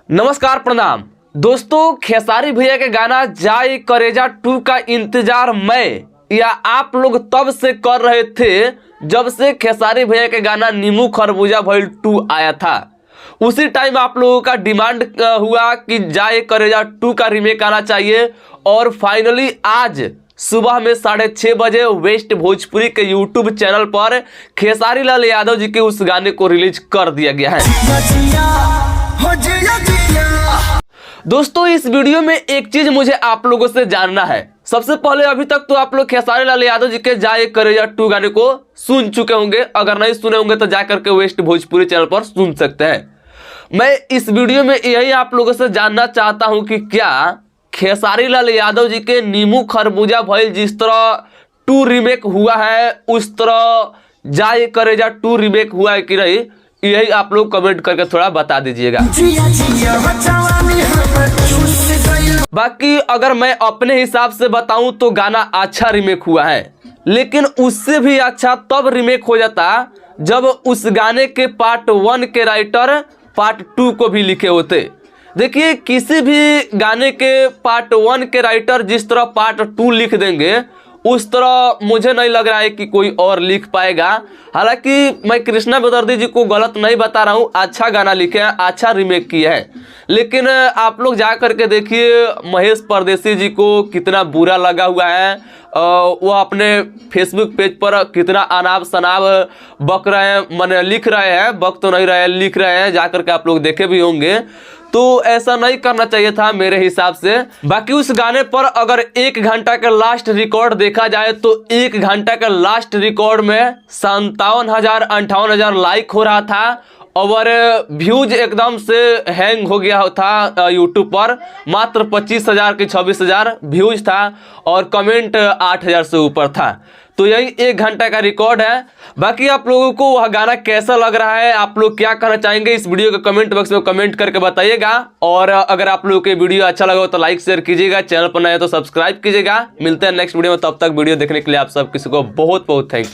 नमस्कार प्रणाम दोस्तों, खेसारी भैया के गाना जाए करेजा 2 का इंतजार मैं या आप लोग तब से कर रहे थे जब से खेसारी भैया के गाना नींबू खरबूजा भइल 2 आया था। उसी टाइम आप लोगों का डिमांड हुआ कि जाए करेजा 2 का रीमेक आना चाहिए और फाइनली आज सुबह में 6:30 बजे वेस्ट भोजपुरी के यूट्यूब चैनल पर खेसारी लाल यादव जी के उस गाने को रिलीज कर दिया गया है। दोस्तों, इस वीडियो में एक चीज मुझे आप लोगों से जानना है। सबसे पहले अभी तक तो आप लोग खेसारी लाल यादव जी के जाए करेजा 2 गाने को सुन चुके होंगे। अगर नहीं सुने होंगे तो जाकर के वेस्ट भोजपुरी चैनल पर सुन सकते हैं। मैं इस वीडियो में यही आप लोगों से जानना चाहता हूं कि क्या खेसारी लाल यादव जी के नींबू खरबूजा भइल जिस तरह 2 रीमेक हुआ है उस तरह जाए करेजा 2 रीमेक हुआ है कि नहीं, यही आप लोग कमेंट करके थोड़ा बता दीजिएगा। बाकी अगर मैं अपने हिसाब से बताऊं तो गाना अच्छा रीमेक हुआ है, लेकिन उससे भी अच्छा तब रीमेक हो जाता जब उस गाने के पार्ट 1 के राइटर पार्ट 2 को भी लिखे होते। देखिए, किसी भी गाने के पार्ट 1 के राइटर जिस तरह पार्ट 2 लिख देंगे उस तरह मुझे नहीं लग रहा है कि कोई और लिख पाएगा। हालांकि मैं कृष्णा बेदर्दी जी को गलत नहीं बता रहा हूँ, अच्छा गाना लिखे हैं, अच्छा रीमेक किया है, लेकिन आप लोग जा करके देखिए महेश परदेसी जी को कितना बुरा लगा हुआ है। वो अपने फेसबुक पेज पर कितना अनाब शनाब बक रहे हैं, माने लिख रहे हैं, बक तो नहीं रहे हैं, लिख रहे हैं, जा करके आप लोग देखे भी होंगे। तो ऐसा नहीं करना चाहिए था मेरे हिसाब से। बाकी उस गाने पर अगर 1 घंटा का लास्ट रिकॉर्ड देखा जाए तो 1 घंटा का लास्ट रिकॉर्ड में 57,000-58,000 लाइक हो रहा था और व्यूज एकदम से हैंग हो गया था यूट्यूब पर। मात्र 25,000 की 26,000 व्यूज था और कमेंट 8,000 से ऊपर था। तो यही 1 घंटा का रिकॉर्ड है। बाकी आप लोगों को वह गाना कैसा लग रहा है, आप लोग क्या कहना चाहेंगे, इस वीडियो के कमेंट बॉक्स में कमेंट करके बताइएगा। और अगर आप लोगों के वीडियो अच्छा लगा हो तो लाइक शेयर कीजिएगा, चैनल पर नए तो सब्सक्राइब कीजिएगा। मिलते हैं नेक्स्ट वीडियो में, तब तक वीडियो देखने के लिए आप सब किसी को बहुत बहुत थैंक यू।